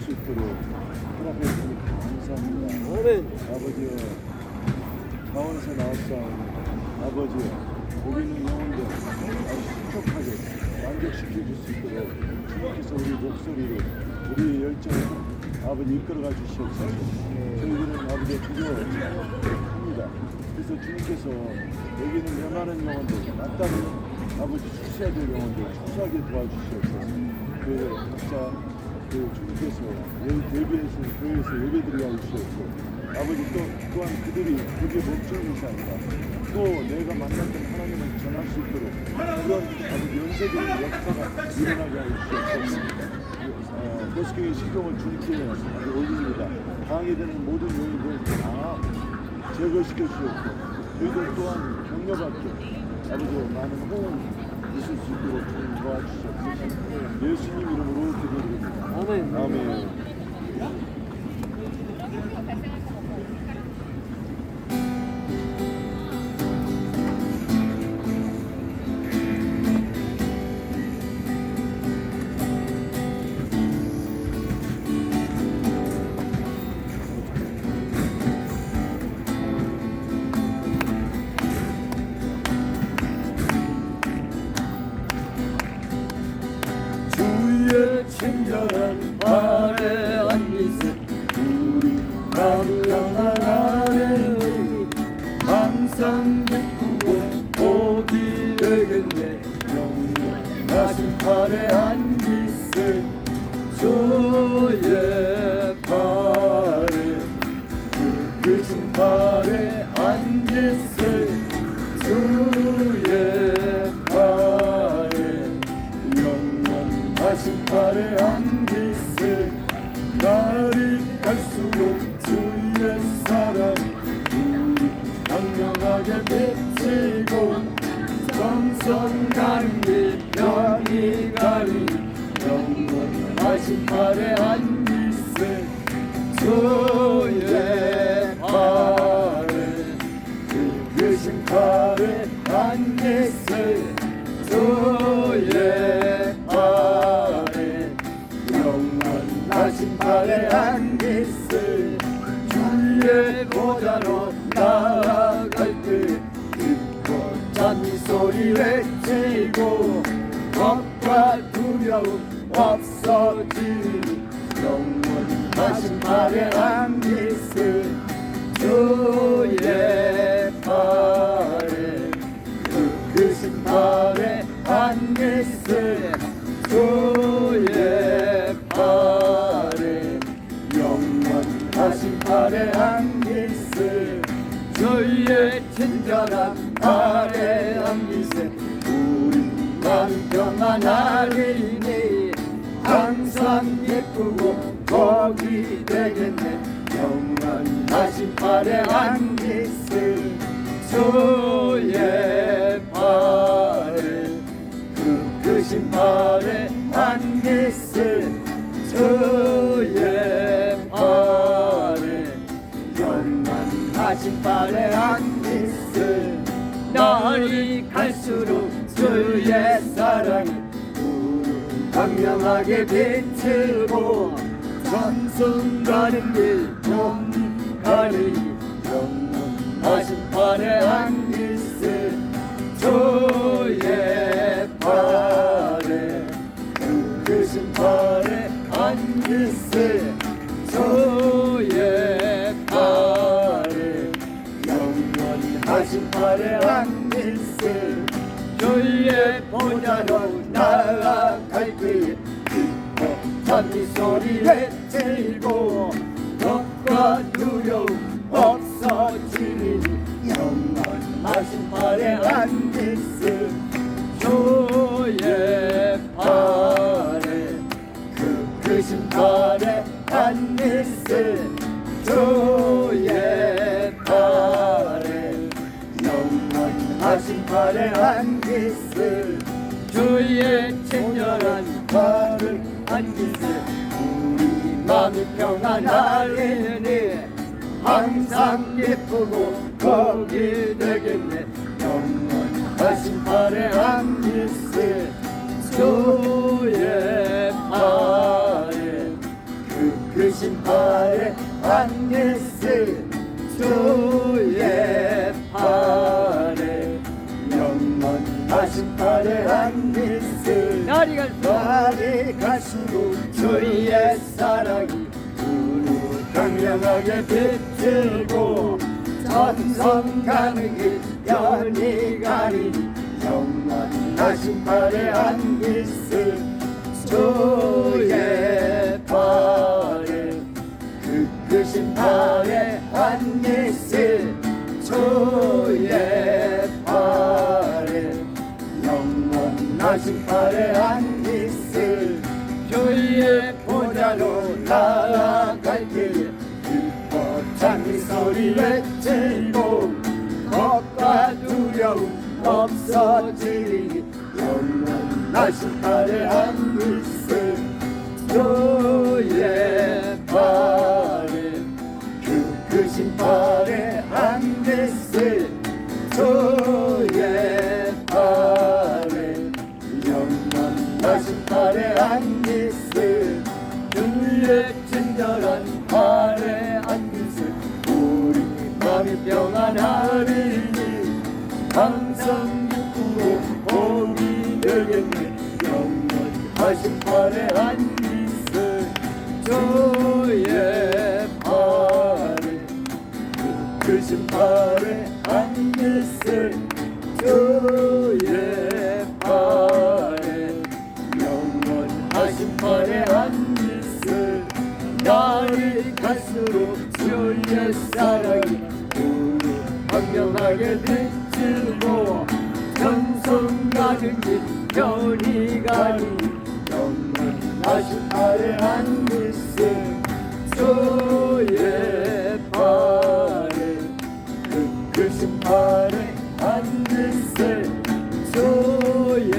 수 있도록 허락해 주시니 감사합니다. 아멘. 아버지여, 자원에서 나왔사오니 아버지여, 거기 있는 영혼들 아주 신속하게 만족시켜 줄 수 있도록 주님께서 우리 목소리를, 우리 열정을 아버지 이끌어가 주시옵소서. 저희들은 아버지 두려워합니다. 그래서 주님께서 여기 있는 변하는 영혼들, 낯다른 아버지 축사야 될 영혼들 축사하게 도와주시옵소서. 그 각자 주님께서 예배에서 교회에서 예배드리게 하시옵소서. 아버지 또한 그들이 그게 목적이 아니라 또 내가 만났던 하나님을 전할 수 있도록 그런 아버지 연쇄적인 역사가 일어나게 하시옵소서. 고스교의 신경을 주님께 올립니다. 당하게 되는 모든 요인들 다 제거시켜 주시옵고 저희들 또한 격려받게 아버지 많은 호응이 있을 수 있도록 주님 도와주시옵소서. 예수님 이름으로 기도드립니다. 아멘. 아멘. 친절한 아래 앉으세 우리 감당한 아래의 항상 기쁘고 복이 되겠네. 영원하신 팔에 앉으세 주의 팔에 크신 팔에 앉으세 주의 팔에 영원하신 팔에 앉으세. 날이 갈수록 주의 사랑 우리 강력하게 비치고 정성 가는 길 병이 가리 영원하신 팔에 앉으세 주의 팔에 크신 팔에 앉으세 주의 팔에 영원하신 팔에 앉으세. 주의 보좌로 나아갈 때 기뻐 찬미소리 외치고 겁과 두려움 없어지니 영원하신 팔에 앉으세 주의 팔에 크신 팔에 앉으세 주의 팔에 영원하신 팔에 앉으세. 주의 친절한 팔에 앉으세 우리 마음 평안하리니 항상 예쁘고 복이 되겠네. 영원하신 팔에 앉으세 주의 팔에 크신 팔에 앉으세 주의 팔에 영원하신 팔에 앉으세. 날이 갈수록 주의 사랑이 강력하게 비치고 전승 가는 길 가리 영원하신 팔에 앉으세 주의 팔에 크신 팔에 앉으세 주의 팔에 영원하신 팔에 앉으세. 주의 보좌로 나아갈 때 기뻐 찬미소리 외치고 겁과 두려움 없어지니 영원하신 팔에 앉으세 주의 팔에 크신 팔에 앉으세 주의 팔에 영원하신 팔에 앉으세. 주의 친절한 팔을 앉으세 우리 마음이 평안하리니 항상 예쁘고 복이 되겠네. 영원하신 팔에 앉으세 주의 팔에 그 크신 팔에 안기스 주의 팔에 영원하신 팔에 안기스 날이 갈수록 주의 사랑이 두루 강력하게 비추고 전선 가는 길 연이 가리니 영원하신 팔에 안기스 주의 팔에 그 크신 팔에 안기스 주의 팔에 영원하신 팔에 안기스 주의 보좌로 나아갈 길 기뻐 찬미 소리 외치고 겁과 두려움 없어지리 영원하신 팔에 안기스 주의 팔에 그 크신 팔에 안기스 주의 팔에 영원하신 팔에 안기스 주의 친절한 팔에 안기스 우리 마음이 평안하리니 항상 기쁘고 복이 되겠네 영원하신 팔에 안기스 주의 팔에 그 크신 팔에 안기스 주의 팔에 영원하신 팔에 안기스 날이 갈수록 주의 사랑이 우리 황명하게 비추고 전성 가는 길 별이 가리 영원하신 팔에 안기스 주의 팔에 그 크신 팔에 안기스 주의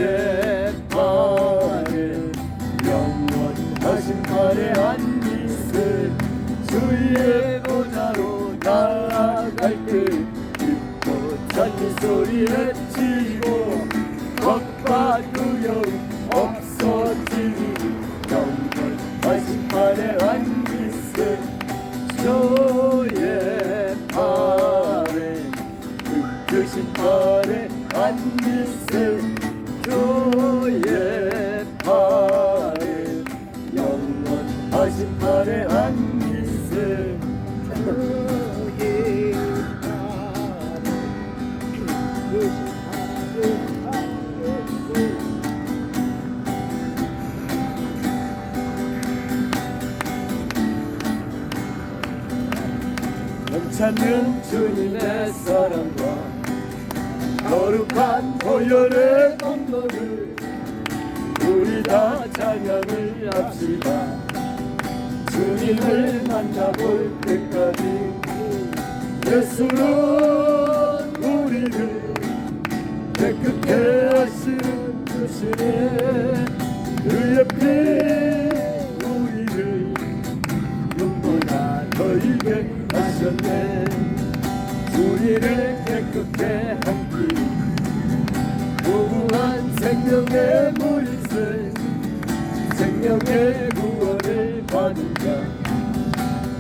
팔에 영원하신 팔에 안기스 주의 보좌로 나아갈 때 기뻐 찬미 소리 외치고 겁과 두려움 없어지리 영원하신 팔에 안기스 주의 팔에 그 크신 팔에 안기스 주의 팔에 영원하신 팔에 안기스 주의 넘치는 주님의 사랑과 거룩한 보혈의 공로를 우리 다 찬양을 합시다 주님을 만나볼 때까지 예수는 우리를 깨끗게 하시는 주시네 그의 피 우리를 눈보다 더 이게 하셨네 우리를 깨끗게 한 길 무궁한 생명의 물세 생명의 구원을 받은 자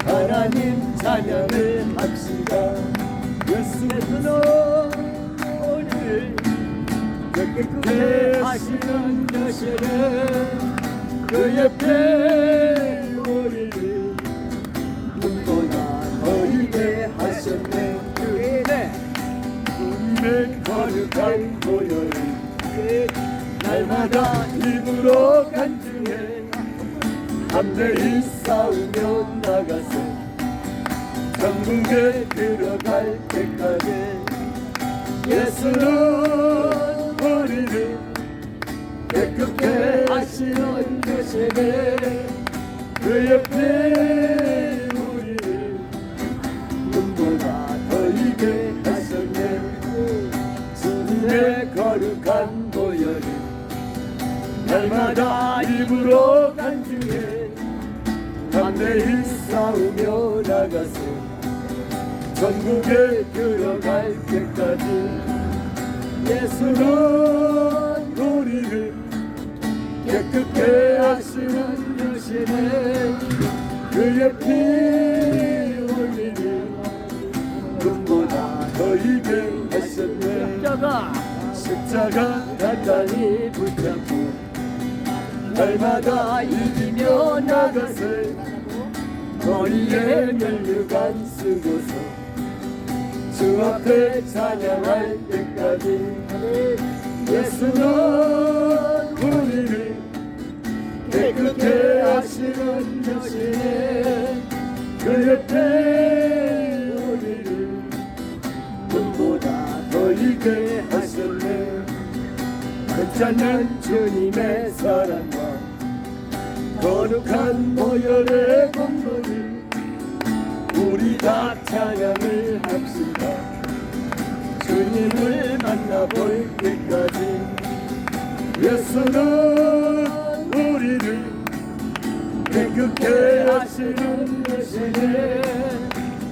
하나님 찬양을 합시다 예수는 우리를 깨끗게 하시는 주시네 그의 피 우리를 눈보다 더 이게 하셨네 주님의 거룩한 보혈을 날마다 입으로 간증해 담대히 싸우며 나가서 천국에 들어갈 때까지 예수는 우리를 깨끗게 하시는 주시네 그의 피 우리를 눈보다 더 이게 하셨네 주님의 거룩한 보혈을 날마다 입으로 간증해 담대히 싸우며 나가서 천국에 들어갈 때까지 예수는 우리를 깨끗게 하시는 주시네 그의 피 흘리니 눈보다 더이게 하셨네. 십자가 단단히 붙잡고 날마다 이기며 나가세. 머리에 면류관 쓰고서 주 앞에 찬양할 때까지 예수는 우리를 깨끗게 하시는 여신에 그 옆에 우리를 눈보다 더 있게 하셨네. 괜찮은 주님의 사랑과 거룩한 보혈의 공로를 우리 다 찬양을 합시다. 주님을 만나볼 때까지 예수는 우리를 깨끗게 하시는 여신에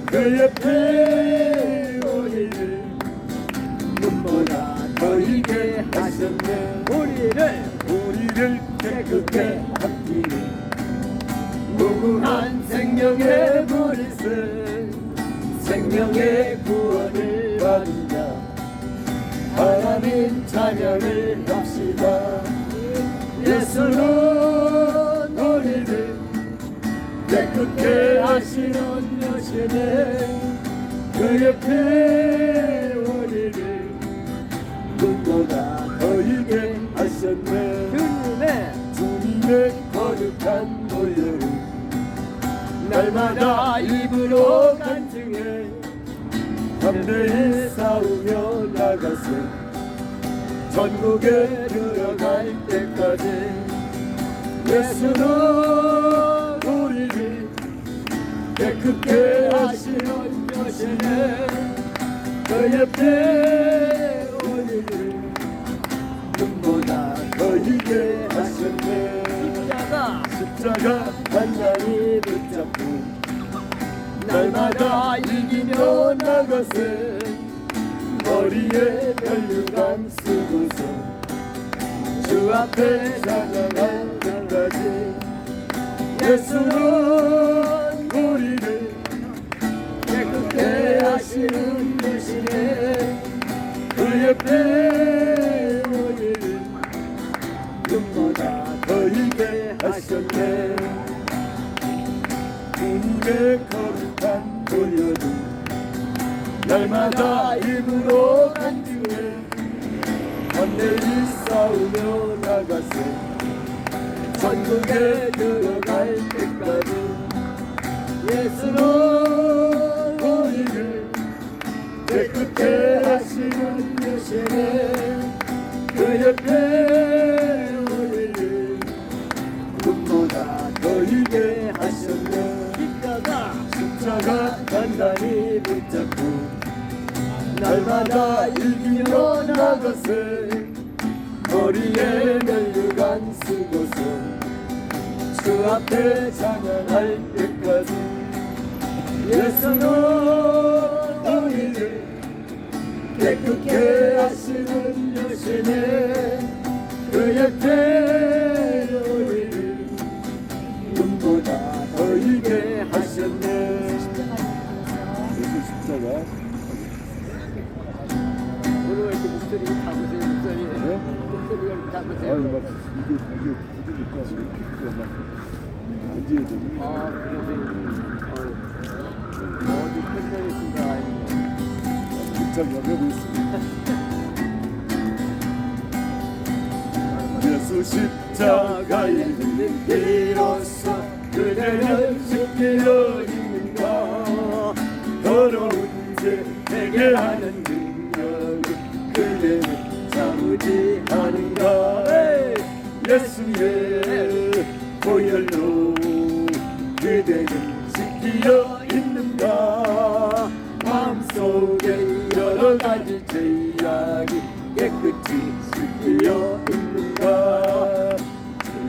그 옆에 우리를 눈보다 더 있게 하셨네. 우리를 깨끗게 하기를 무궁한 생명의 물이슬 생명의 구원을 받은 자 하나님 찬양을 합시다. 예수는 우리를 깨끗게 하시는 여신에 그 옆에 우리를 눈보다 더 있게 하셨네. 주님의 거룩한 보혈을 날마다 입으로 간증해 담대히 싸우며 나가세. 전국에 들어갈 때까지 예수는 우리를 깨끗게 하시는 여신에 그 옆에 우리를 눈보다 더 있게 하셨네. 십자가 단단히 붙잡고 날마다 이기며 나가세. 머리에 면류관 쓰고서 주 앞에 찬양할 때까지 예수는 우리를 깨끗게 하시는 대신에 그 옆에 우리를 눈보다 더 있게 하셨네. 주님의 거룩한 보혈을 날마다 입으로 간증해 담대히 싸우며 나가세. 천국에 들어갈 때까지 예수는 우리를 깨끗게 하시는 여신에 그 옆에 우리를 눈보다 더 있게 하셨네. 십자가 단단히 붙잡고 날마다 이기며 나가세. 머리에 면류관 쓰고서 주 앞에 찬양할 때까지 예수는 우리를 깨끗게 하시는 여신에 그 옆에 우리를 눈보다 더 있게 하셨네. 예수 십자가 오늘 왜 이렇게 목소리 작으세요? 목소리 네? 목소리가 이렇게 작으세요? 아니 막 이게 부드니까 피부가 막 만지해져. 아 그러세요? 어디 편찮으신가? 긴장 여겨고 있습니다. 예수 십자가의 비로소 그대를 지키려 있는가. 더러운 죄 내게 하는 능력을 그대는 참지 않은가. 예수의 보혈로 그대는 지키려 있는가. 마음속에 여러 가지 죄악이 깨끗이 지키려 있는가.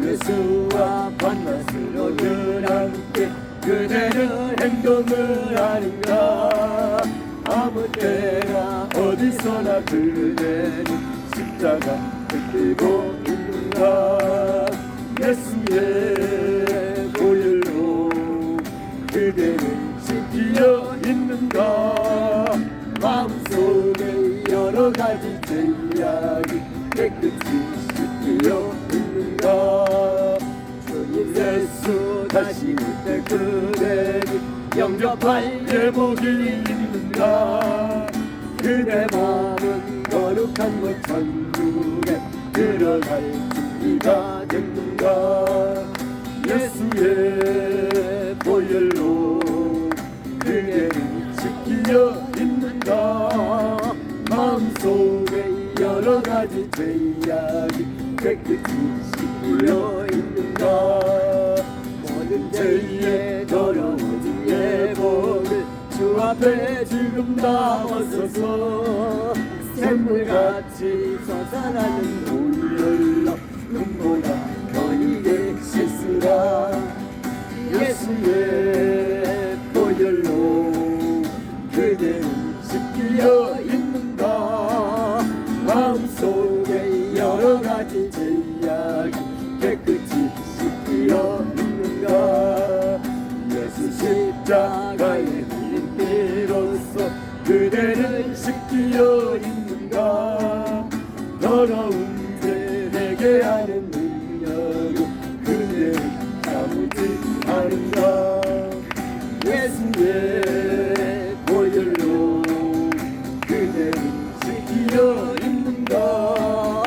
예수와 밤낮으로 늘 함께 그대는 행동을 하는가. 아무 때나 어디서나 그대는 십자가 들고 있는가. 예수의 보혈로 그대를 지키려 있는가 마음속에 여러 가지 죄악이 깨끗이 씻기려 있는가 주님 예수 다시 올때 그대를 영접할 예복이 있는가 그대 마음은 거룩한 곳 천국에 들어갈 준비가 됐는가 예수의 보혈로 그대를 지키려 있는가 마음속에 여러 가지 죄악이 깨끗이 씻기려 있는가 모든 죄에 더러워진 예복을 주 앞에 지금 다 벗어서 샘물같이 솟아나는 보혈로 눈보다 더 이게 씻으라 예수의 보혈로 그대를 지키려 있는가 마음속에 여러 가지 죄악이 깨끗이 씻기려 있는가 예수 십자가에 흘린 피로써 그대를 씻기려 있는가 더러운 죄 회개하는 능력으로 그대를 참지 않은가 예수의 보혈로 그대를 지키려 있는가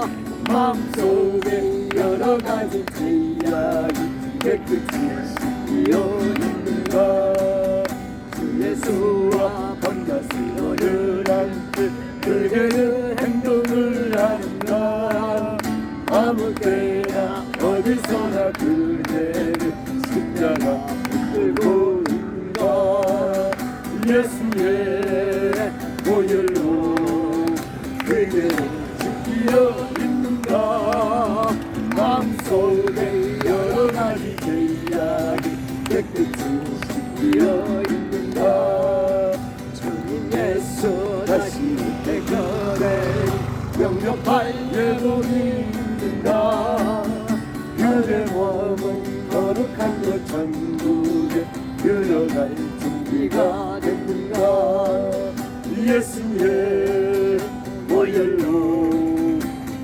마음속에 여러 가지 죄악이 깨끗이 씻기려 있는가 주 예수와 번가스러를 안듯 그대는 행동을 하는가 아무 때나 어디서나 그대를 십자가 붙들고 있는가 예수의 보혈로 그대를 지키려 있는가 마음속에 여러 가지 죄악이 깨끗이 씻기려 있는가 주님 예수 다시 올때 그대 영접할 예복이 있는가 그대 몸은 거룩한 것 천국에 들어갈 준비가 됐는가 예수의 보혈로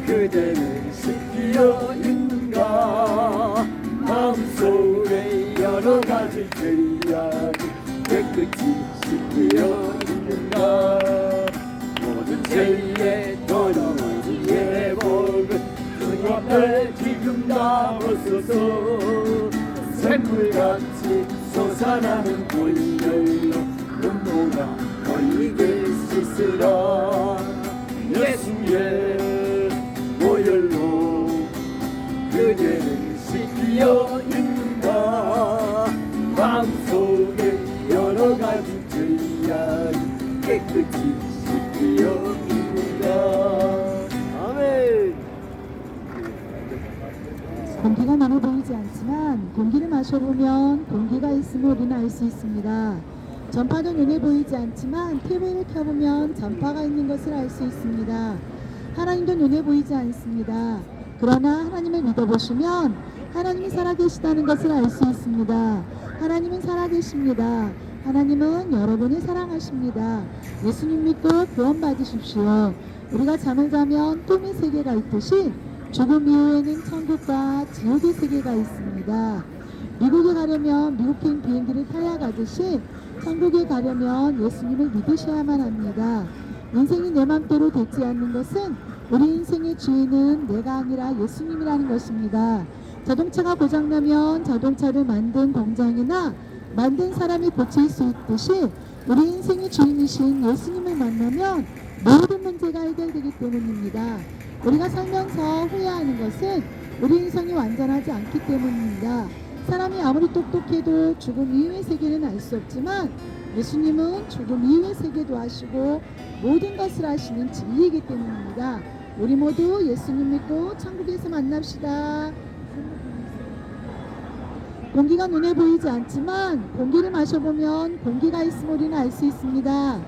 그대를 씻기려 있는가 마음속에 여러 가지 죄악이 깨끗이 씻기려 있는가 모든 죄에 더러워진 예복을 주 앞에 지금 다 벗어서 샘물같이 솟아나는 보혈로 눈보다 걸리게 씻으라 예수의 보혈로 그대를 씻기려 있는가 마음속에 여러 가지 죄악이 깨끗이 씻기려 있는가 아멘 공기가 너무 보이지 않지만 공기를 마셔보면 공기가 있음을 우리는 알 수 있습니다. 전파도 눈에 보이지 않지만 TV를 켜보면 전파가 있는 것을 알 수 있습니다. 하나님도 눈에 보이지 않습니다. 그러나 하나님을 믿어보시면 하나님이 살아계시다는 것을 알 수 있습니다. 하나님은 살아계십니다. 하나님은 여러분을 사랑하십니다. 예수님 믿고 구원받으십시오. 우리가 잠을 자면 꿈의 세계가 있듯이 죽음 이후에는 천국과 지옥의 세계가 있습니다. 미국에 가려면 미국행 비행기를 타야 가듯이 천국에 가려면 예수님을 믿으셔야만 합니다. 인생이 내 맘대로 되지 않는 것은 우리 인생의 주인은 내가 아니라 예수님이라는 것입니다. 자동차가 고장나면 자동차를 만든 공장이나 만든 사람이 고칠 수 있듯이 우리 인생의 주인이신 예수님을 만나면 모든 문제가 해결되기 때문입니다. 우리가 살면서 후회하는 것은 우리 인생이 완전하지 않기 때문입니다. 사람이 아무리 똑똑해도 죽음 이후의 세계는 알 수 없지만 예수님은 죽음 이후의 세계도 아시고 모든 것을 아시는 진리이기 때문입니다. 우리 모두 예수님 믿고 천국에서 만납시다. 공기가 눈에 보이지 않지만 공기를 마셔보면 공기가 있음을 우리는 알 수 있습니다.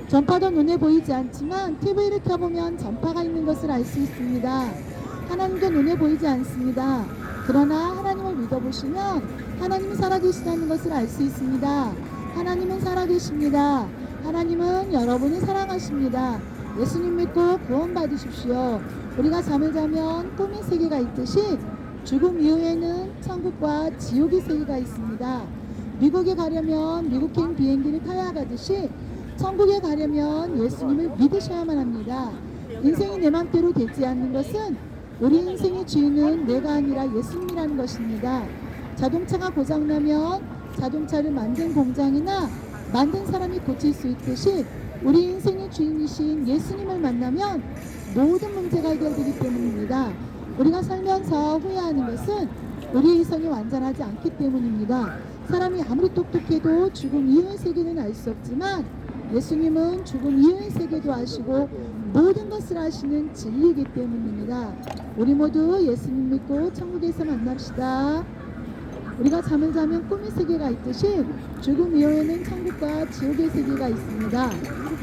전파도 눈에 보이지 않지만 TV를 켜보면 전파가 있는 것을 알 수 있습니다. 하나님도 눈에 보이지 않습니다. 그러나 하나님을 믿어보시면 하나님이 살아계시다는 것을 알 수 있습니다. 하나님은 살아계십니다. 하나님은 여러분을 사랑하십니다. 예수님 믿고 구원받으십시오. 우리가 잠을 자면 꿈의 세계가 있듯이 죽음 이후에는 천국과 지옥의 세계가 있습니다. 미국에 가려면 미국행 비행기를 타야 가듯이 천국에 가려면 예수님을 믿으셔야만 합니다. 인생이 내 맘대로 되지 않는 것은 우리 인생의 주인은 내가 아니라 예수님이라는 것입니다. 자동차가 고장나면 자동차를 만든 공장이나 만든 사람이 고칠 수 있듯이 우리 인생의 주인이신 예수님을 만나면 모든 문제가 해결되기 때문입니다. 우리가 살면서 후회하는 것은 우리의 이성이 완전하지 않기 때문입니다. 사람이 아무리 똑똑해도 죽음 이후의 세계는 알 수 없지만 예수님은 죽음 이후의 세계도 아시고 모든 것을 아시는 진리이기 때문입니다. 우리 모두 예수님 믿고 천국에서 만납시다. 우리가 잠을 자면 꿈의 세계가 있듯이 죽음 이후에는 천국과 지옥의 세계가 있습니다.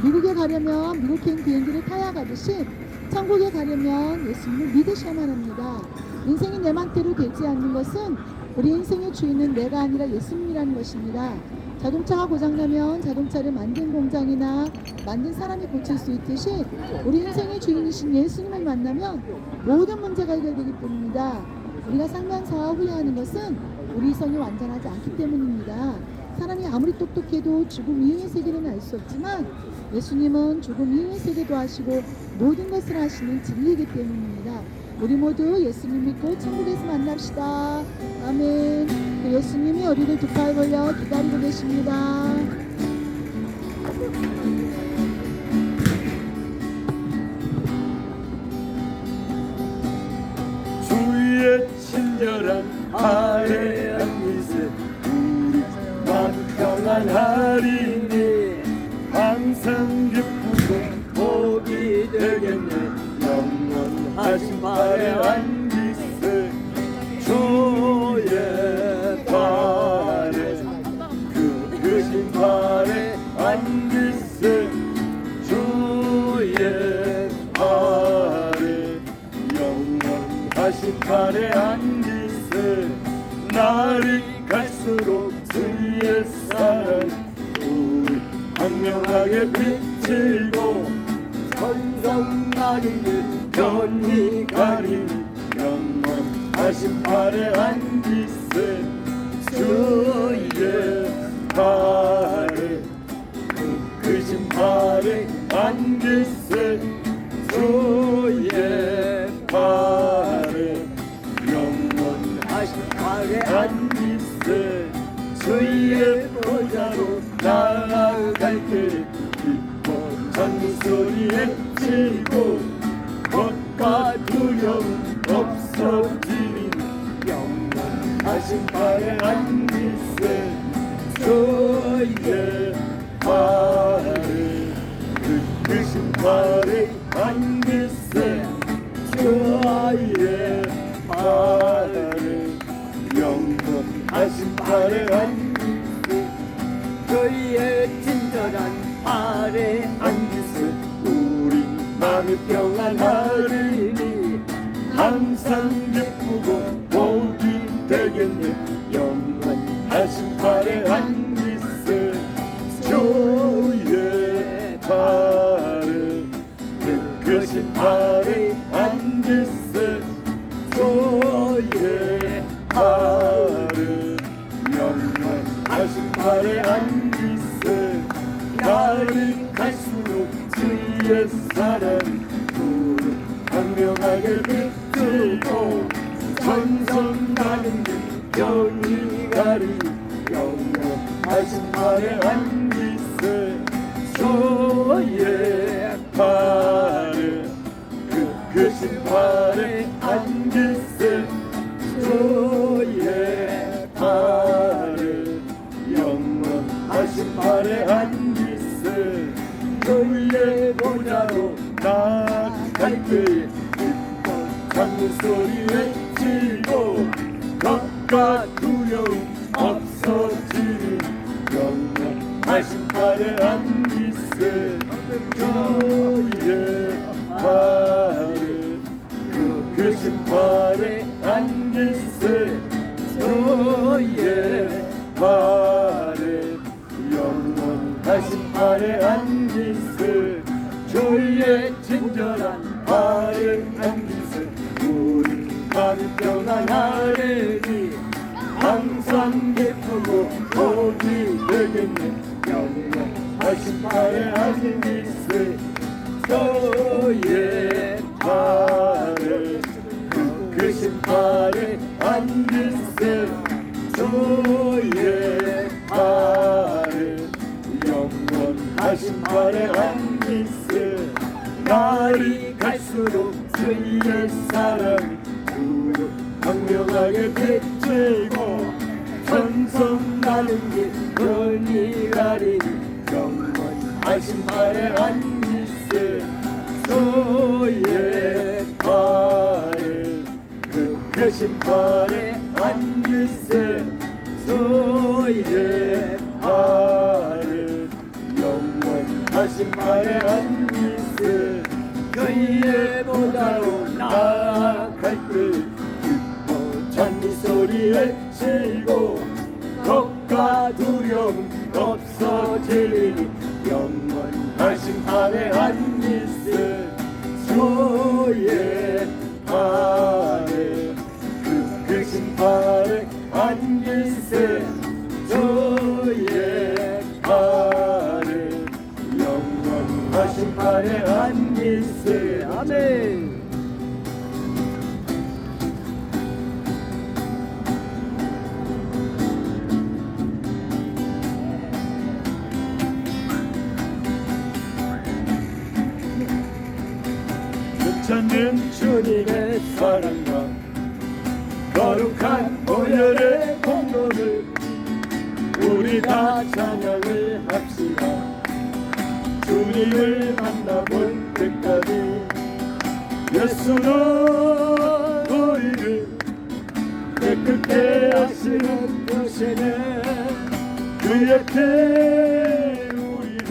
미국에 가려면 미국행 비행기를 타야 가듯이 천국에 가려면 예수님을 믿으셔야만 합니다. 인생이 내 맘대로 되지 않는 것은 우리 인생의 주인은 내가 아니라 예수님이라는 것입니다. 자동차가 고장나면 자동차를 만든 공장이나 만든 사람이 고칠 수 있듯이 우리 인생의 주인이신 예수님을 만나면 모든 문제가 해결되기 때문입니다. 우리가 살면서 후회하는 것은 우리 이성이 완전하지 않기 때문입니다. 사람이 아무리 똑똑해도 죽음 이후의 세계는 알 수 없지만 예수님은 죽음 이후의 세계도 아시고 모든 것을 아시는 진리이기 때문입니다. 우리 모두 예수님 믿고 천국에서 만납시다. 아멘. 그 예수님이 우리를 두 팔 벌려 기다리고 계십니다. 주의 친절한 아뢰한 미세 우리 마음 평안하리니 항상 기쁘고 복이 되겠네. 영원하신 발에 안기세 주의 발에 크신 발에 안기세 주의 발에 영원하신 발에 안기세 날이 갈수록 주의 사랑 우리 광명하게 비치고 천성나는 변히 가리니 영원하신 발에 안기세 주의 발에 크신 발에 안기세 주의 발에 영원하신 발에 안기세 주의 보좌로 나아갈 때 잔소리에 치고 겁과 두려움 없어지니 영원하신 발에 안기세 주의 발에 크신 발에 안기세 주의 발에 영원하신 발에 안기세 주의 친절한 발에 안기세 우리 마음이 평안하리니 항상 기쁘고 복이 되겠네. 영원하신 발에 안기세 주의 발에 크신 발에 안기세 주의 발에 영원하신 발에 안기세 날이 갈수록 주의 사랑 우리 광명하게 비추고 천성 가는 길 영이 가리 영원하신 발에 안기세 주의 발에 크신 발에 안기세 주의 발에 영원하신 발에 안기세 주의 보좌로 나아갈 때에 기뻐 창문 소리 외치고 겁과 두려움 없어지니 영원하신 발에 안기세 주의 발에 크신 발에 안기세 안기세 주의 발에 영원하신 발에 안기세 주의 친절한 발에 안기세 우리 마음 평안하리니 항상 기쁘고 복이 되겠네 영원하신 발에 안기세 주의 발에 크신 발에 안기세 주의 발에 영원하신 발에 안기세 날이 갈수록 주의 사랑이 주로 광명하게 비치고 천성 나는 길 편히 가리니 영원하신 발에 안기세 주의 발에 크신 발에 안기세 주의 발에 영원하신 발에 안기세 그의 보다로 나아갈 때 기뻐 찬미 소리 외치고 겁과 두려움 없어지리니 영원하신 발에 안기세 주의 발에 크신 발에 안기세 주의 발에 영원하신 발에 안기세 아멘. 찾는 주님의 사랑과 거룩한 보혈의 공로를 우리 다 찬양을 합시다. 주님을 만나볼 때까지 예수는 우리를 깨끗게 하시는 것이네 그 옆에 우리를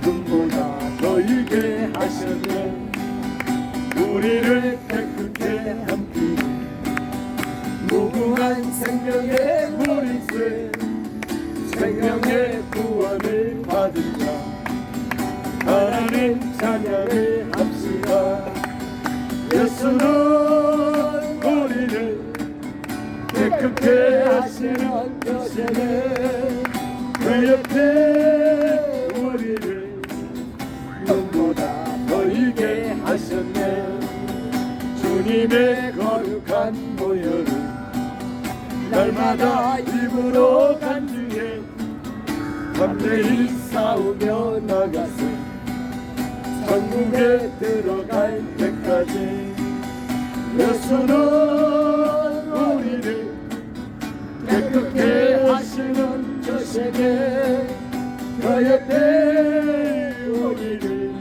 눈보다 더 이게 하셨네 우리를 깨끗게 함께 무궁한 생명의 물이세 생명의 구원을 받은 자 하나님 찬양을 합시다. 예수는 우리를 깨끗게 하시는 것이네 그 옆에 우리를 눈보다 더 이게 하셨네 주님의 거룩한 보혈을 날마다 입으로 간주해 담대히 싸우며 나가서 천국에 들어갈 때까지 예수는 우리를 깨끗게 하시는 주시네 그 옆에 우리를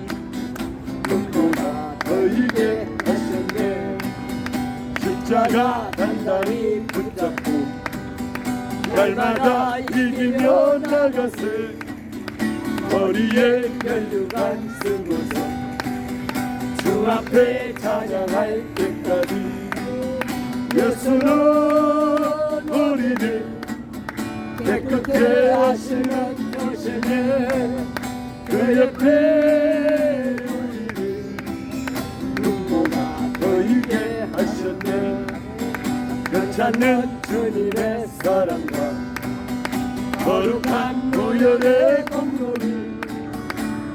눈보다 더 이게 하셨네 십자가 단단히 붙잡고 날마다 이기며 나가세 머리에 혈류관 쓰고서 주 앞에 찬양할 때까지 예수는 우리를 깨끗게 하시는 것이네 그 옆에 우리를 눈보다 더 이게 하셨네 괜찮은 주님의 사랑과 거룩한 보혈의 공로를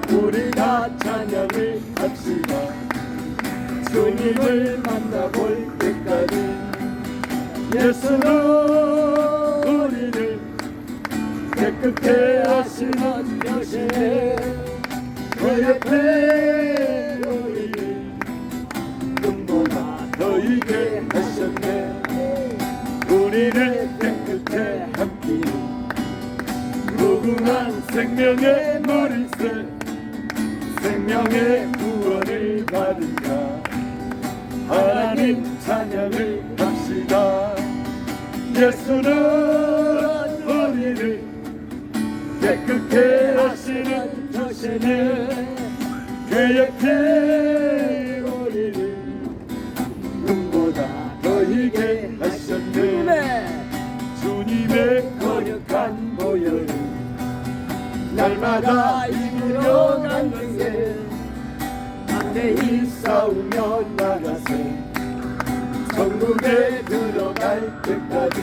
우리 다 찬양을 합시다. 주님을 만나볼 때까지 예수는 우리를 깨끗게 하시는 것이네 그 옆에 우리를 눈보다 더 이게 하셨네 우리를 깨끗게 함께 무궁한 생명의 머리새 생명의 구원을 받은 자 하나님 찬양을 합시다. 예수는 우리를 깨끗게 하시는 주시네 그 옆에 우리를 눈보다 더 이게 날마다 입으려간 것에 담대히 싸우며 나가세 천국에 들어갈 때까지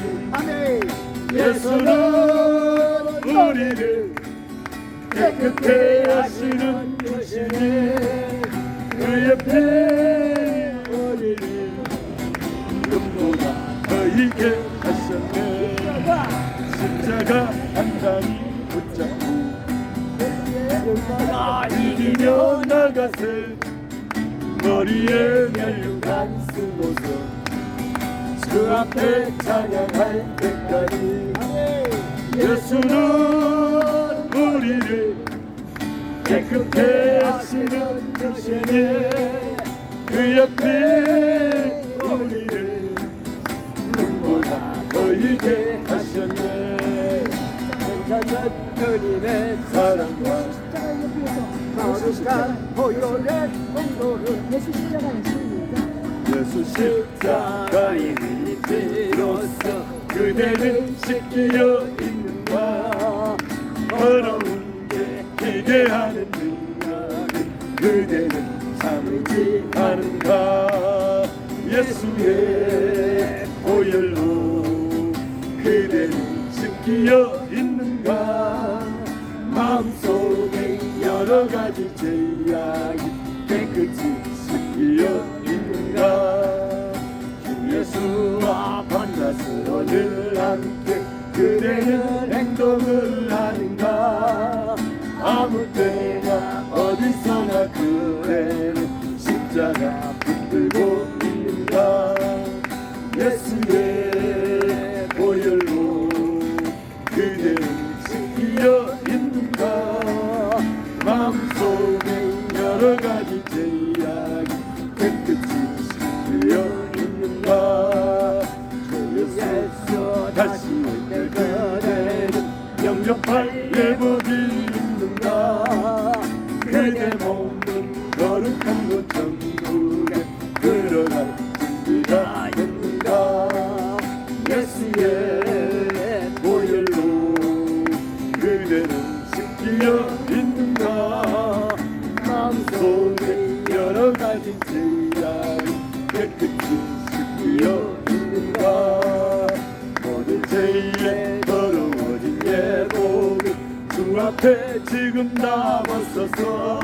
예수는 우리를 깨끗해 하시는 분이시니 그 옆에 우리를 눈보다 너희게 하셨네 십자가 단단히 붙잡고 이기며 나가세 머리에 멸류관 쓰고서 주 앞에 찬양할 때까지 예수는 우리를 깨끗해 하시는 분이시니 그 옆에 우리를 눈보다 보이게 하셨네 괜찮은 그림의 사랑과 거룩한 보혈의 공로를 예수 십자가의 신입니다. 예수 십자가의 빛으로서 그대는 씻기어 있는가 더러운 게 희게 하는 능력은 그대는 참지 않은가 예수의 보혈로 그대는 씻기어 있는가 마음속에 여러 가지 죄악이 깨끗이 씻기어 있는가 주 예수와 만나서 늘 함께 그대는 행동을 하는가 아무 때나 어디서나 그대는 십자가 붙들고 있는가 예수의 보혈로 그대는 씻기어 있는가 마음속에 여러 가지 죄악이 깨끗이 씻기어 있는가 주 예수 다시 올 때 그대는 영접할 예복이 있는가 그대 몸은 거룩한 곳 천국에 들어갈 준비가 있는가 예수의 보혈로 그대는 씻기어 있는가 마음속에 여러 가지 죄악이 깨끗이 씻기어 있는가 모든 죄에 더러워진 예복을 주 앞에 지금 다 벗어서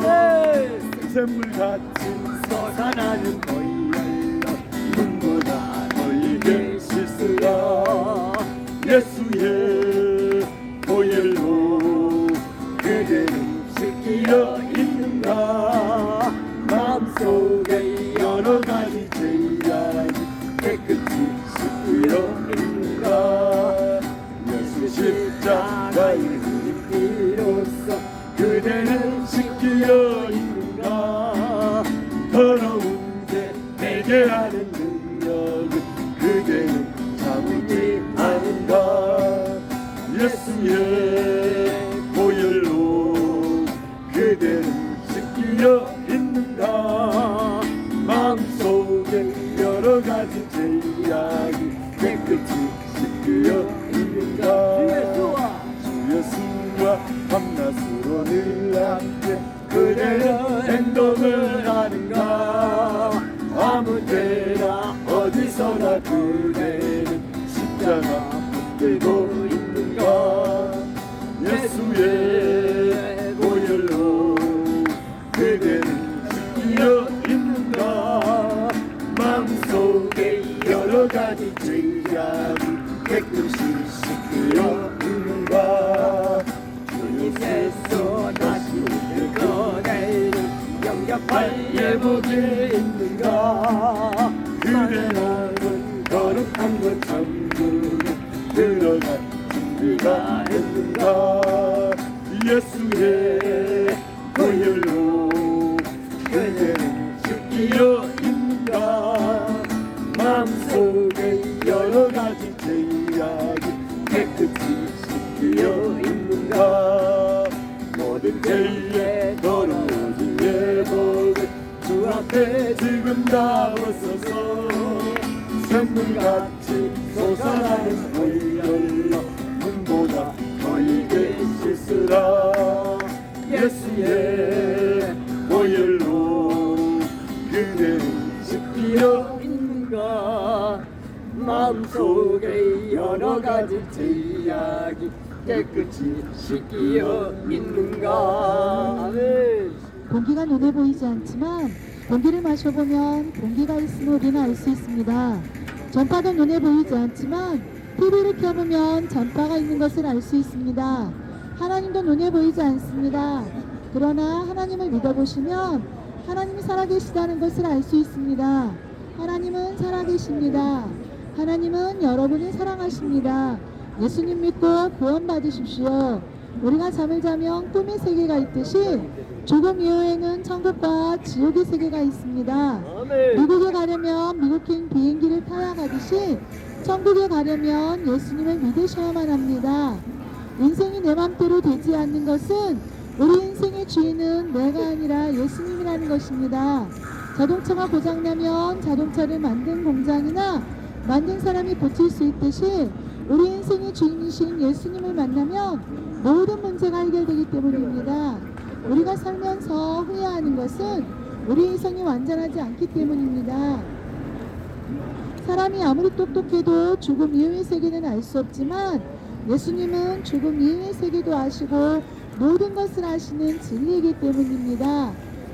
샘물같이 솟아나는 보혈로 눈보다 너희게 씻으라 예수의 보혈로 그대는 씻기어 있는가 마음속에 여러 가지 죄악이 깨끗이 씻기어 있는가 예수 십자가의 힘으로써 그대는 씻기어 있는가 더러운 죄 내게 하는 능력은 그대는 참지 않은가 예수의 보혈로 그대는 씻기어 있는가 마음속에 여러 가지 죄악이 깨끗이 씻기어 있는가 주 예수와 밤낮으로 늘 함께 그대는 행동을 하는가 아무 때나 어디서나 그대는 십자가 붙들고 있는가 예수의 보혈로 그대는 씻기어 있는가 마음속에 여러 가지 죄악이 깨끗이 씻기어 있는가 주님께서 다시 오실 그대는 영접할 예복이 있는가 그대는 거룩한 것 천국에 들어갈 준비가 했는가 예수의 보혈로 그대는 씻기어 있는가 마음속에 여러 가지 죄악이 깨끗이 씻기어 있는가 모든 죄에 더러워진 예복을 주 앞에 지금 다 벗어서 샘물같이 솟아나는 보혈로 눈보다 너희게 씻으라 깨끗이 씻기어 있는가. 아멘. 공기가 눈에 보이지 않지만 공기를 마셔보면 공기가 있음을 우리는 알 수 있습니다. 전파도 눈에 보이지 않지만 TV를 켜보면 전파가 있는 것을 알 수 있습니다. 하나님도 눈에 보이지 않습니다. 그러나 하나님을 믿어보시면 하나님이 살아계시다는 것을 알 수 있습니다. 하나님은 살아계십니다. 하나님은 여러분을 사랑하십니다. 예수님 믿고 구원받으십시오. 우리가 잠을 자면 꿈의 세계가 있듯이 죽음 이후에는 천국과 지옥의 세계가 있습니다. 아멘. 미국에 가려면 미국행 비행기를 타야 가듯이 천국에 가려면 예수님을 믿으셔야만 합니다. 인생이 내 맘대로 되지 않는 것은 우리 인생의 주인은 내가 아니라 예수님이라는 것입니다. 자동차가 고장나면 자동차를 만든 공장이나 만든 사람이 고칠 수 있듯이 우리 인생의 주인이신 예수님을 만나면 모든 문제가 해결되기 때문입니다. 우리가 살면서 후회하는 것은 우리 인생이 완전하지 않기 때문입니다. 사람이 아무리 똑똑해도 죽음 이후의 세계는 알 수 없지만 예수님은 죽음 이후의 세계도 아시고 모든 것을 아시는 진리이기 때문입니다.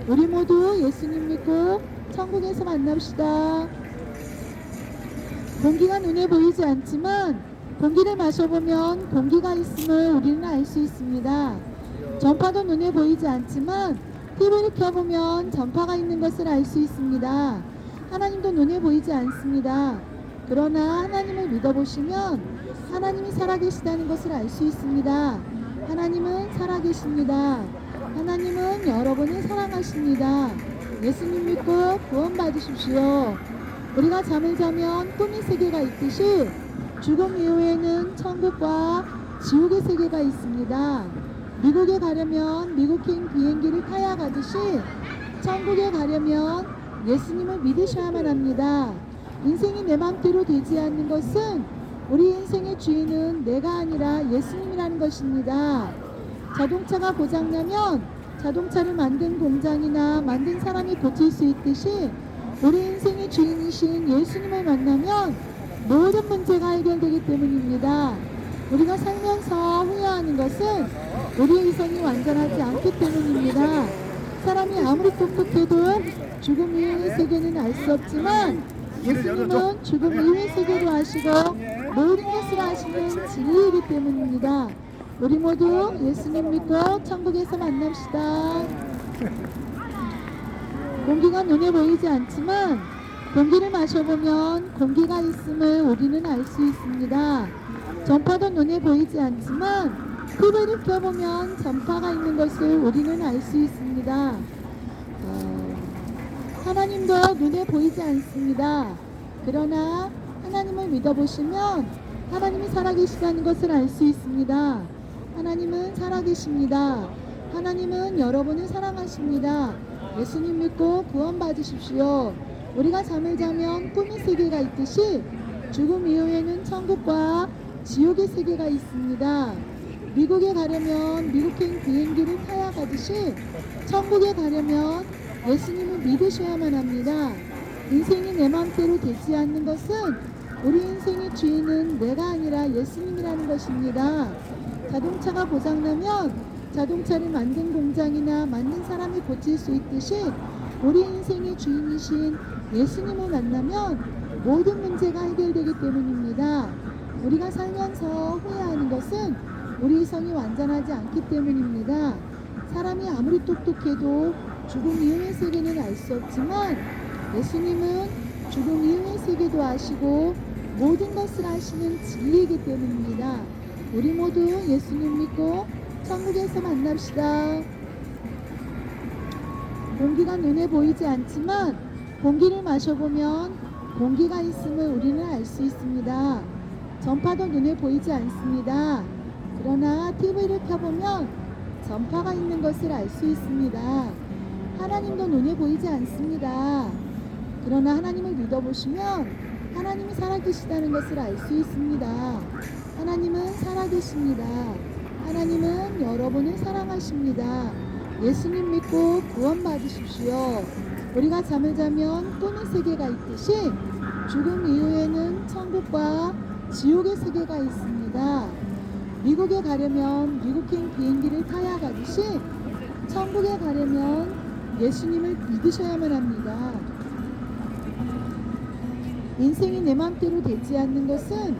우리 모두 예수님 믿고 천국에서 만납시다. 공기가 눈에 보이지 않지만 공기를 마셔보면 공기가 있음을 우리는 알 수 있습니다. 전파도 눈에 보이지 않지만 TV를 켜보면 전파가 있는 것을 알 수 있습니다. 하나님도 눈에 보이지 않습니다. 그러나 하나님을 믿어보시면 하나님이 살아계시다는 것을 알 수 있습니다. 하나님은 살아계십니다. 하나님은 여러분을 사랑하십니다. 예수님 믿고 구원받으십시오. 우리가 잠을 자면 꿈의 세계가 있듯이 죽음 이후에는 천국과 지옥의 세계가 있습니다. 미국에 가려면 미국행 비행기를 타야 가듯이 천국에 가려면 예수님을 믿으셔야만 합니다. 인생이 내 맘대로 되지 않는 것은 우리 인생의 주인은 내가 아니라 예수님이라는 것입니다. 자동차가 고장나면 자동차를 만든 공장이나 만든 사람이 고칠 수 있듯이 우리 인생의 주인이신 예수님을 만나면 모든 문제가 해결되기 때문입니다. 우리가 살면서 후회하는 것은 우리 이성이 완전하지 않기 때문입니다. 사람이 아무리 똑똑해도 죽음 이후의 세계는 알 수 없지만 예수님은 죽음 이후의 세계도 아시고 모든 것을 아시는 진리이기 때문입니다. 우리 모두 예수님 믿고 천국에서 만납시다. 공기가 눈에 보이지 않지만 공기를 마셔보면 공기가 있음을 우리는 알 수 있습니다. 전파도 눈에 보이지 않지만 TV를 켜보면 전파가 있는 것을 우리는 알 수 있습니다. 하나님도 눈에 보이지 않습니다. 그러나 하나님을 믿어보시면 하나님이 살아계시다는 것을 알 수 있습니다. 하나님은 살아계십니다. 하나님은 여러분을 사랑하십니다. 예수님 믿고 구원받으십시오. 우리가 잠을 자면 꿈의 세계가 있듯이 죽음 이후에는 천국과 지옥의 세계가 있습니다. 미국에 가려면 미국행 비행기를 타야 가듯이 천국에 가려면 예수님을 믿으셔야만 합니다. 인생이 내 맘대로 되지 않는 것은 우리 인생의 주인은 내가 아니라 예수님이라는 것입니다. 자동차가 고장나면 자동차를 만든 공장이나 만든 사람이 고칠 수 있듯이 우리 인생의 주인이신 예수님을 만나면 모든 문제가 해결되기 때문입니다. 우리가 살면서 후회하는 것은 우리 이성이 완전하지 않기 때문입니다. 사람이 아무리 똑똑해도 죽음 이후의 세계는 알 수 없지만 예수님은 죽음 이후의 세계도 아시고 모든 것을 아시는 진리이기 때문입니다. 우리 모두 예수님 믿고 천국에서 만납시다. 공기가 눈에 보이지 않지만 공기를 마셔보면 공기가 있음을 우리는 알 수 있습니다. 전파도 눈에 보이지 않습니다. 그러나 TV를 켜보면 전파가 있는 것을 알 수 있습니다. 하나님도 눈에 보이지 않습니다. 그러나 하나님을 믿어보시면 하나님이 살아계시다는 것을 알 수 있습니다. 하나님은 살아계십니다. 하나님은 여러분을 사랑하십니다. 예수님 믿고 구원받으십시오. 우리가 잠을 자면 꿈의 세계가 있듯이 죽음 이후에는 천국과 지옥의 세계가 있습니다. 미국에 가려면 미국행 비행기를 타야 가듯이 천국에 가려면 예수님을 믿으셔야만 합니다. 인생이 내 맘대로 되지 않는 것은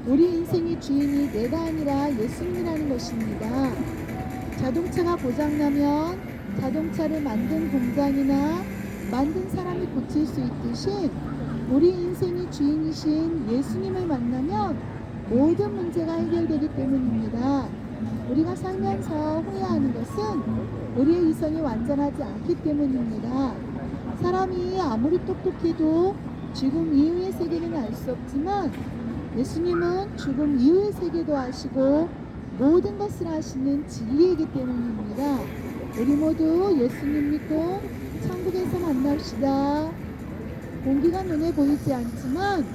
우리 인생의 주인이 내가 아니라 예수님이라는 것입니다. 자동차가 고장나면 자동차를 만든 공장이나 만든 사람이 고칠 수 있듯이 우리 인생의 주인이신 예수님을 만나면 모든 문제가 해결되기 때문입니다. 우리가 살면서 후회하는 것은 우리의 이성이 완전하지 않기 때문입니다. 사람이 아무리 똑똑해도 죽음 이후의 세계는 알 수 없지만 예수님은 죽음 이후의 세계도 아시고 모든 것을 아시는 진리이기 때문입니다. 우리 모두 예수님 믿고 천국에서 만납시다. 공기가 눈에 보이지 않지만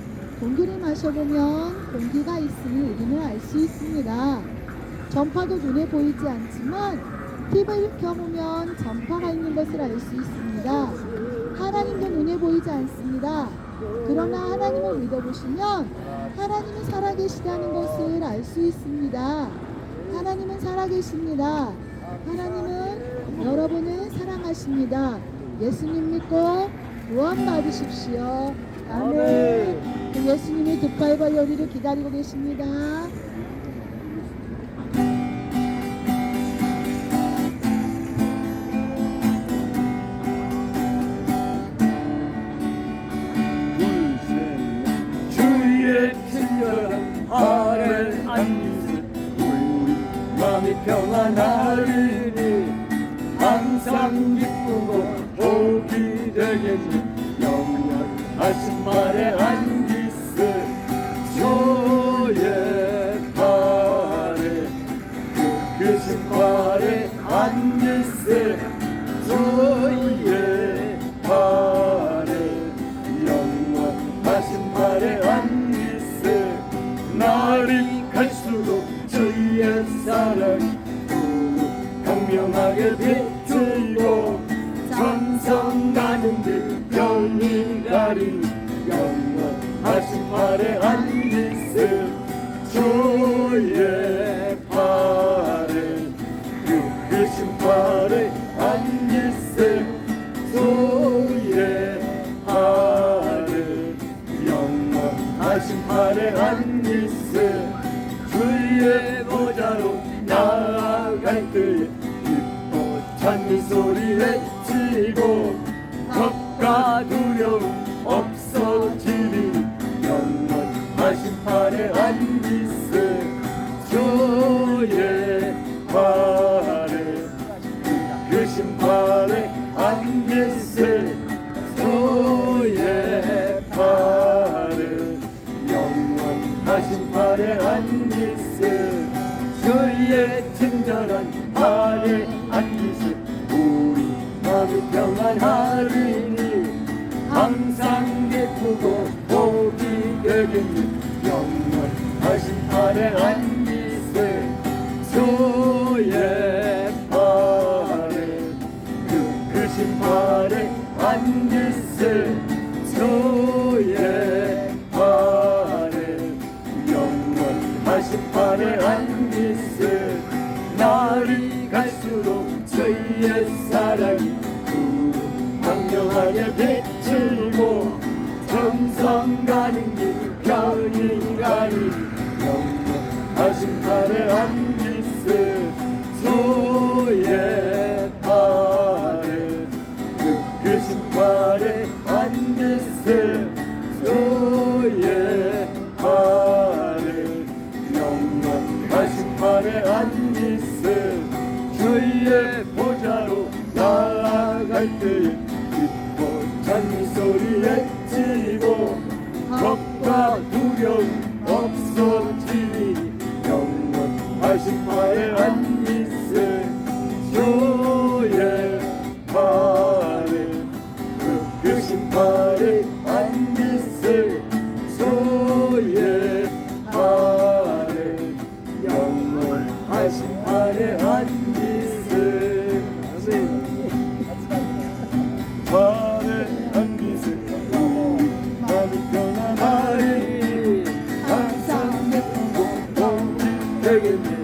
공기를 마셔보면 공기가 있음을 우리는 알 수 있습니다. 전파도 눈에 보이지 않지만 TV를 켜보면 전파가 있는 것을 알 수 있습니다. 하나님도 눈에 보이지 않습니다. 그러나 하나님을 믿어보시면 하나님이 살아계시다는 것을 알 수 있습니다. 하나님은 살아계십니다. 하나님은 여러분을 사랑하십니다. 예수님 믿고 구원 받으십시오. 아멘. 그 예수님이 두 팔 벌려 우리를 기다리고 계십니다. 주의 친절한 아래 앉으세 우리 마음이 평안하리니 항상 기쁘고 복이 되겠니 영원하신 말에 앉으세 주의 발에 크신 발에 앉으세 주의 발에 영원하신 발에 앉으세 날이 갈수록 주의 사랑이 강명하게 비추고 전성 가는 길 별이 가리니 영원하신 발에 앉으세 주의 발에 크신 발에 앉으세 주의 발에 영원하신 발에 앉으세 주의 보좌로 나아갈 때에 기뻐 찬미 소리 외치고 겁과 두려움 없어지리니 영원하신 발에 앉으세 주의 발에 크신 발에 앉으세 주의 발에 영원하신 발에 앉으세 주의 친절한 발에 앉으세 우리 마음이 평안하리니 항상 기쁘고 복이 되겠니 영원하신 발에 앉으세 주의 발에 크신 발에 앉으세 주의 발에 영원하신 발에 앉으세 날이 갈수록 주의 사랑이 강력하게 비추고 정성 가는 길 별이 가니 영원하신 발에 앉으세 주의 발에 크신 발에 앉으세 주의 발에 영원하신 발에 앉으세 주의 보좌로 나아갈 때에 기뻐 찬미 소리 외치고 겁과 두려움 없어지니 영원하신 발에 앉으세 주의 발에 크신 발에 앉으세 주의 발에 영원하신 발에 앉으세 발에 앉으세 우리 마음이 평안하리 항상 기쁘고 복이 되겠네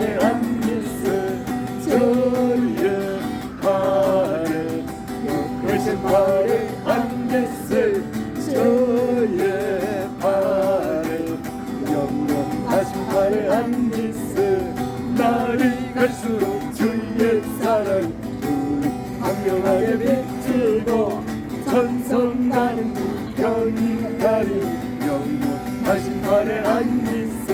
발에 안기세 주의 발에 크신 발에 안기세 주의 발에 영원하신 발에 안기세 날이 갈수록 주의 사랑 광명하게 비치고 전성 나는 병이 가리 영원하신 발에 안기세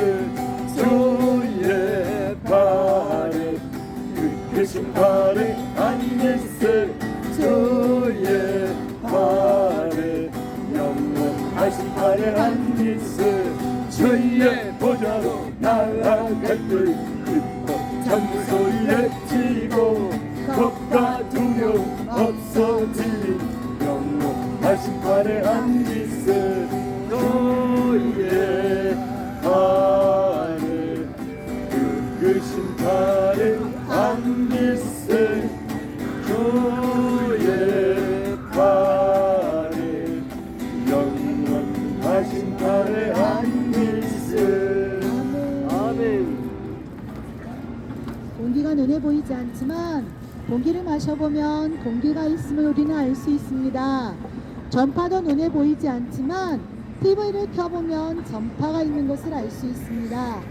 주의 발에 크신 발에 안기세 주의 발에 영원하신 발에 안기세 주의 보좌로 나아갈 때 기뻐 찬송소리 외치고 겁과 두려움 없어지리 영원하신 발에 안기세 주의 발에 크신 발에 안기세 주의 발에 영원하신 발에 안기세 아멘. 공기가 눈에 보이지 않지만 공기를 마셔보면 공기가 있음을 우리는 알 수 있습니다. 전파도 눈에 보이지 않지만 TV를 켜보면 전파가 있는 것을 알 수 있습니다.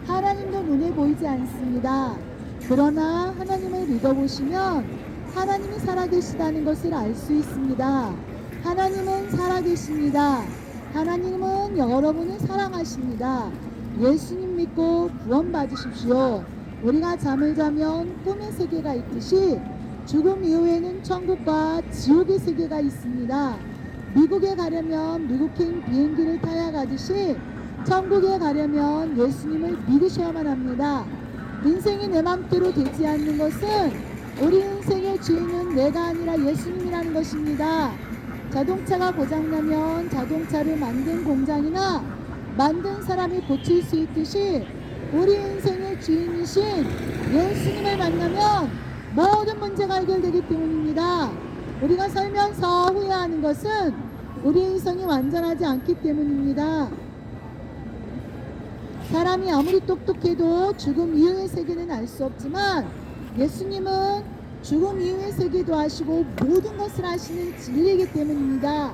하나님도 눈에 보이지 않습니다. 그러나 하나님을 믿어보시면 하나님이 살아계시다는 것을 알 수 있습니다. 하나님은 살아계십니다. 하나님은 여러분을 사랑하십니다. 예수님 믿고 구원받으십시오. 우리가 잠을 자면 꿈의 세계가 있듯이 죽음 이후에는 천국과 지옥의 세계가 있습니다. 미국에 가려면 미국행 비행기를 타야 가듯이 천국에 가려면 예수님을 믿으셔야만 합니다. 인생이 내 맘대로 되지 않는 것은 우리 인생의 주인은 내가 아니라 예수님이라는 것입니다. 자동차가 고장나면 자동차를 만든 공장이나 만든 사람이 고칠 수 있듯이 우리 인생의 주인이신 예수님을 만나면 모든 문제가 해결되기 때문입니다. 우리가 살면서 후회하는 것은 우리 인생이 완전하지 않기 때문입니다. 사람이 아무리 똑똑해도 죽음 이후의 세계는 알 수 없지만 예수님은 죽음 이후의 세계도 아시고 모든 것을 아시는 진리이기 때문입니다.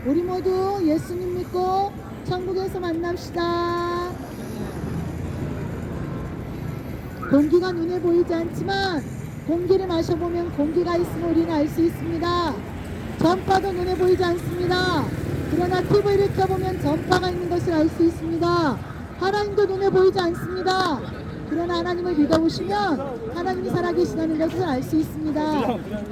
우리 모두 예수님 믿고 천국에서 만납시다. 공기가 눈에 보이지 않지만 공기를 마셔보면 공기가 있음을 우리는 알 수 있습니다. 전파도 눈에 보이지 않습니다. 그러나 TV를 켜보면 전파가 있는 것을 알 수 있습니다. 하나님도 눈에 보이지 않습니다. 그러나 하나님을 믿어보시면 하나님이 살아계시다는 것을 알 수 있습니다.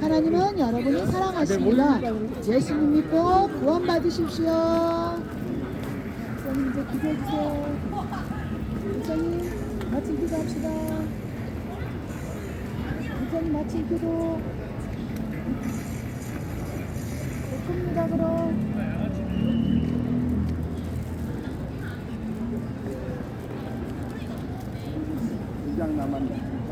하나님은 여러분을 사랑하십니다. 예수님 믿고 구원받으십시오. 목사님 이제 기도해주세요. 목사님 마침 기도합시다. 목사님 마침 기도. 좋습니다. 그럼. 2장 남았네.